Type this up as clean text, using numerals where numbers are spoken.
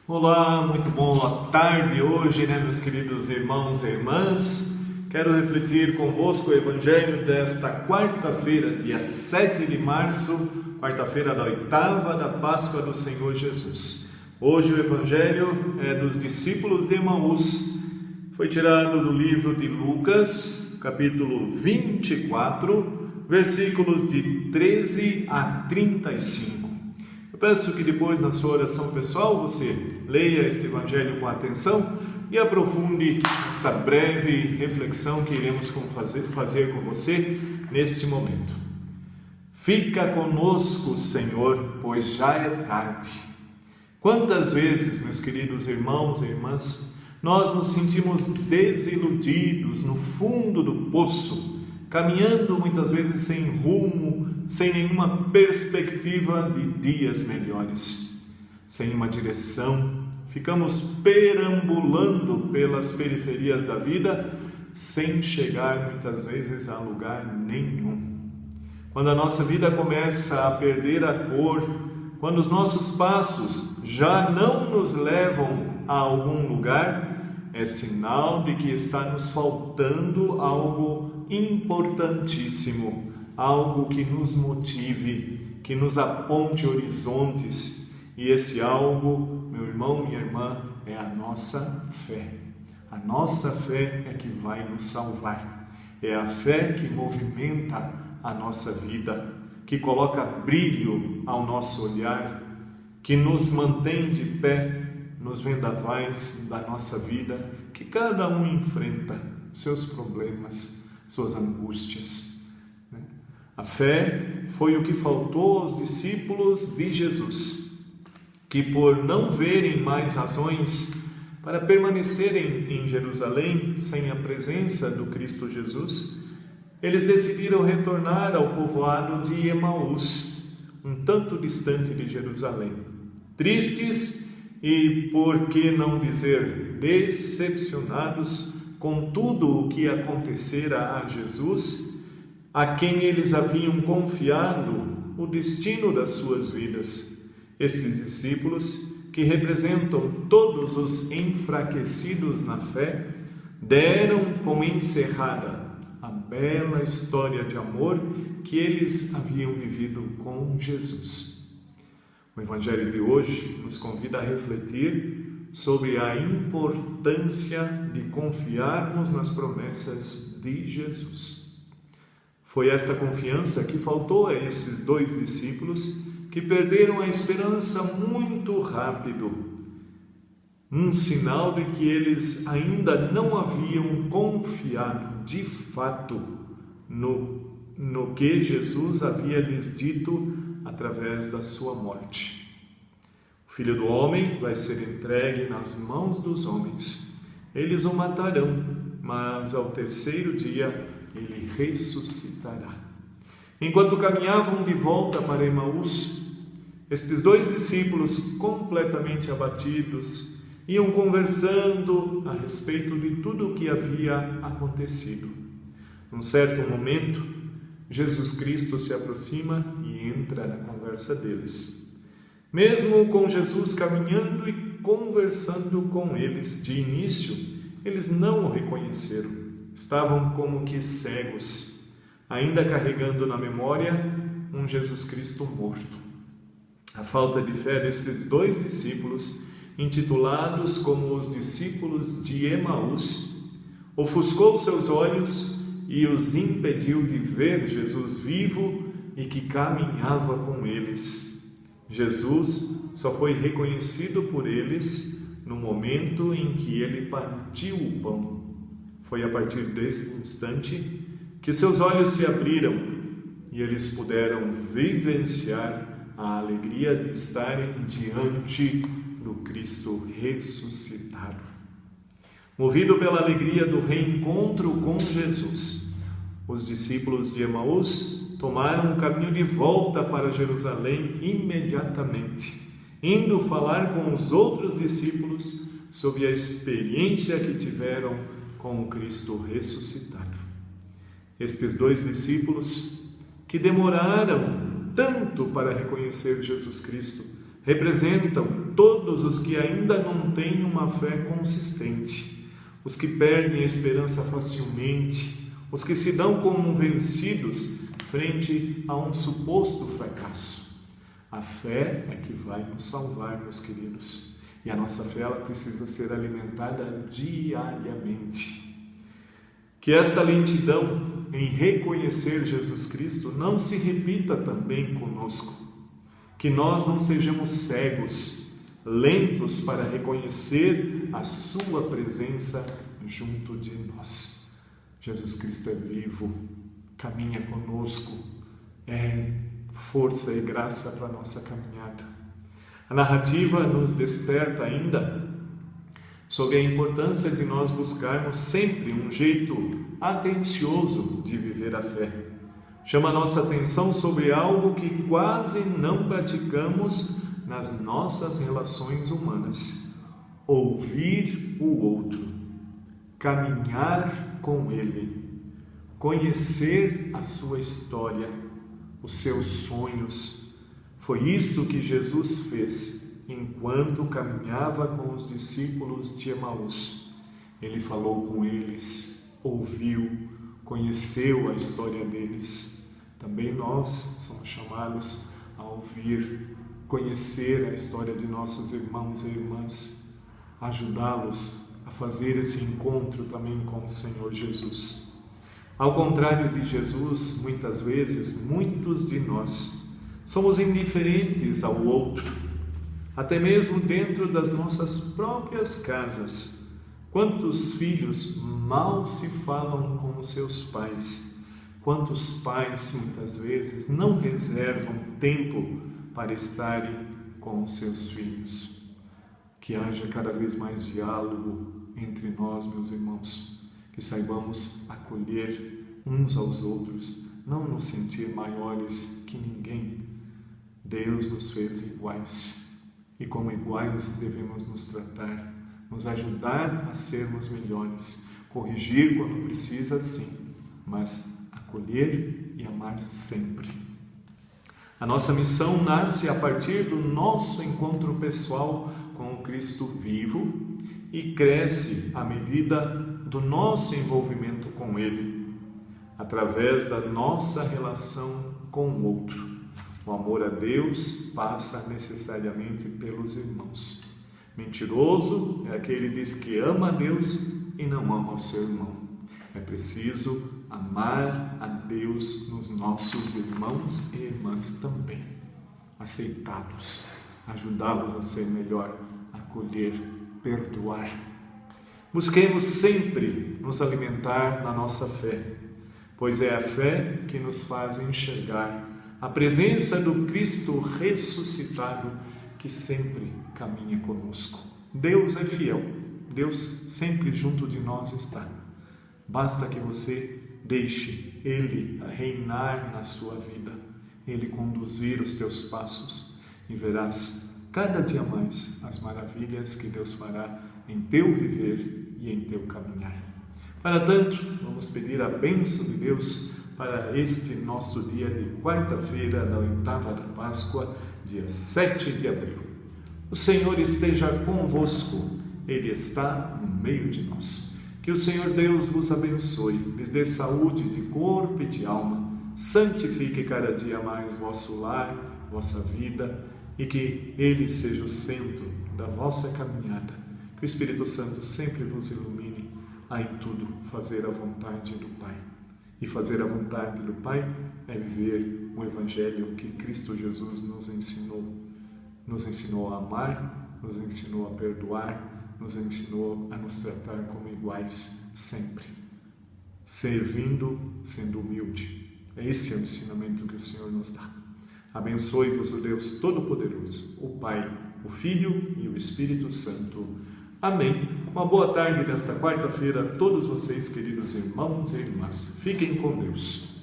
Olá, muito boa tarde hoje, meus queridos irmãos e irmãs. Quero refletir convosco o Evangelho desta quarta-feira, dia 7 de março, quarta-feira da oitava da Páscoa do Senhor Jesus. Hoje o Evangelho é dos discípulos de Emaús. Foi tirado do livro de Lucas, capítulo 24, versículos de 13 a 35. Eu peço que depois, na sua oração pessoal, você leia este Evangelho com atenção e aprofunde esta breve reflexão que iremos fazer com você neste momento. Fica conosco, Senhor, pois já é tarde. Quantas vezes, meus queridos irmãos e irmãs, nós nos sentimos desiludidos no fundo do poço, caminhando muitas vezes sem rumo, sem nenhuma perspectiva de dias melhores, sem uma direção. Ficamos perambulando pelas periferias da vida, sem chegar muitas vezes a lugar nenhum. Quando a nossa vida começa a perder a cor, quando os nossos passos já não nos levam a algum lugar, é sinal de que está nos faltando algo importantíssimo, algo que nos motive, que nos aponte horizontes. E esse algo, meu irmão, minha irmã, é a nossa fé. A nossa fé é que vai nos salvar. É a fé que movimenta a nossa vida, que coloca brilho ao nosso olhar, que nos mantém de pé nos vendavais da nossa vida, que cada um enfrenta seus problemas, suas angústias. A fé foi o que faltou aos discípulos de Jesus, que por não verem mais razões para permanecerem em Jerusalém sem a presença do Cristo Jesus, eles decidiram retornar ao povoado de Emaús, um tanto distante de Jerusalém. Tristes e, por que não dizer, decepcionados com tudo o que acontecera a Jesus, a quem eles haviam confiado o destino das suas vidas. Estes discípulos, que representam todos os enfraquecidos na fé, deram como encerrada a bela história de amor que eles haviam vivido com Jesus. O Evangelho de hoje nos convida a refletir sobre a importância de confiarmos nas promessas de Jesus. Foi esta confiança que faltou a esses dois discípulos que perderam a esperança muito rápido. Um sinal de que eles ainda não haviam confiado de fato no que Jesus havia lhes dito através da sua morte. O Filho do Homem vai ser entregue nas mãos dos homens. Eles o matarão, mas ao terceiro dia ele ressuscitará. Enquanto caminhavam de volta para Emaús, estes dois discípulos, completamente abatidos, iam conversando a respeito de tudo o que havia acontecido. Num certo momento, Jesus Cristo se aproxima e entra na conversa deles. Mesmo com Jesus caminhando e conversando com eles de início, eles não o reconheceram. Estavam como que cegos, ainda carregando na memória um Jesus Cristo morto. A falta de fé desses dois discípulos, intitulados como os discípulos de Emaús, ofuscou seus olhos e os impediu de ver Jesus vivo e que caminhava com eles. Jesus só foi reconhecido por eles no momento em que ele partiu o pão. Foi a partir desse instante que seus olhos se abriram e eles puderam vivenciar a alegria de estarem diante do Cristo ressuscitado. Movido pela alegria do reencontro com Jesus, os discípulos de Emaús tomaram o caminho de volta para Jerusalém imediatamente, indo falar com os outros discípulos sobre a experiência que tiveram com o Cristo ressuscitado. Estes dois discípulos que demoraram tanto para reconhecer Jesus Cristo, representam todos os que ainda não têm uma fé consistente, os que perdem a esperança facilmente, os que se dão como vencidos frente a um suposto fracasso. A fé é que vai nos salvar, meus queridos, e a nossa fé ela precisa ser alimentada diariamente. Que esta lentidão em reconhecer Jesus Cristo não se repita também conosco. Que nós não sejamos cegos, lentos para reconhecer a sua presença junto de nós. Jesus Cristo é vivo, caminha conosco, é força e graça para a nossa caminhada. A narrativa nos desperta ainda sobre a importância de nós buscarmos sempre um jeito atencioso de viver a fé. Chama a nossa atenção sobre algo que quase não praticamos nas nossas relações humanas: ouvir o outro, caminhar com ele, conhecer a sua história, os seus sonhos. Foi isto que Jesus fez enquanto caminhava com os discípulos de Emaús. Ele falou com eles, ouviu, conheceu a história deles. Também nós somos chamados a ouvir, conhecer a história de nossos irmãos e irmãs, ajudá-los a fazer esse encontro também com o Senhor Jesus. Ao contrário de Jesus, muitas vezes, muitos de nós somos indiferentes ao outro, até mesmo dentro das nossas próprias casas. Quantos filhos mal se falam com os seus pais? Quantos pais, muitas vezes, não reservam tempo para estarem com os seus filhos? Que haja cada vez mais diálogo entre nós, meus irmãos, que saibamos acolher uns aos outros, não nos sentir maiores que ninguém. Deus nos fez iguais e como iguais devemos nos tratar, nos ajudar a sermos melhores, corrigir quando precisa, sim, mas acolher e amar sempre. A nossa missão nasce a partir do nosso encontro pessoal com o Cristo vivo e cresce à medida do nosso envolvimento com Ele, através da nossa relação com o outro. O amor a Deus passa necessariamente pelos irmãos. Mentiroso é aquele que diz que ama a Deus e não ama o seu irmão. É preciso amar a Deus nos nossos irmãos e irmãs também, aceitá-los, ajudá-los a ser melhor, acolher, perdoar. Busquemos sempre nos alimentar na nossa fé, pois é a fé que nos faz enxergar a presença do Cristo ressuscitado que sempre caminha conosco. Deus é fiel, Deus sempre junto de nós está. Basta que você deixe Ele reinar na sua vida, Ele conduzir os teus passos e verás cada dia mais as maravilhas que Deus fará em teu viver e em teu caminhar. Para tanto, vamos pedir a bênção de Deus para este nosso dia de quarta-feira da oitava da Páscoa, dia 7 de abril. O Senhor esteja convosco, Ele está no meio de nós. Que o Senhor Deus vos abençoe, lhes dê saúde de corpo e de alma, santifique cada dia mais vosso lar, vossa vida, e que Ele seja o centro da vossa caminhada. Que o Espírito Santo sempre vos ilumine a em tudo fazer a vontade do Pai. E fazer a vontade do Pai é viver o Evangelho que Cristo Jesus nos ensinou. Nos ensinou a amar, nos ensinou a perdoar, nos ensinou a nos tratar como iguais sempre. Servindo, sendo humilde. Esse é o ensinamento que o Senhor nos dá. Abençoe-vos o Deus Todo-Poderoso, o Pai, o Filho e o Espírito Santo. Amém. Uma boa tarde nesta quarta-feira a todos vocês, queridos irmãos e irmãs. Fiquem com Deus.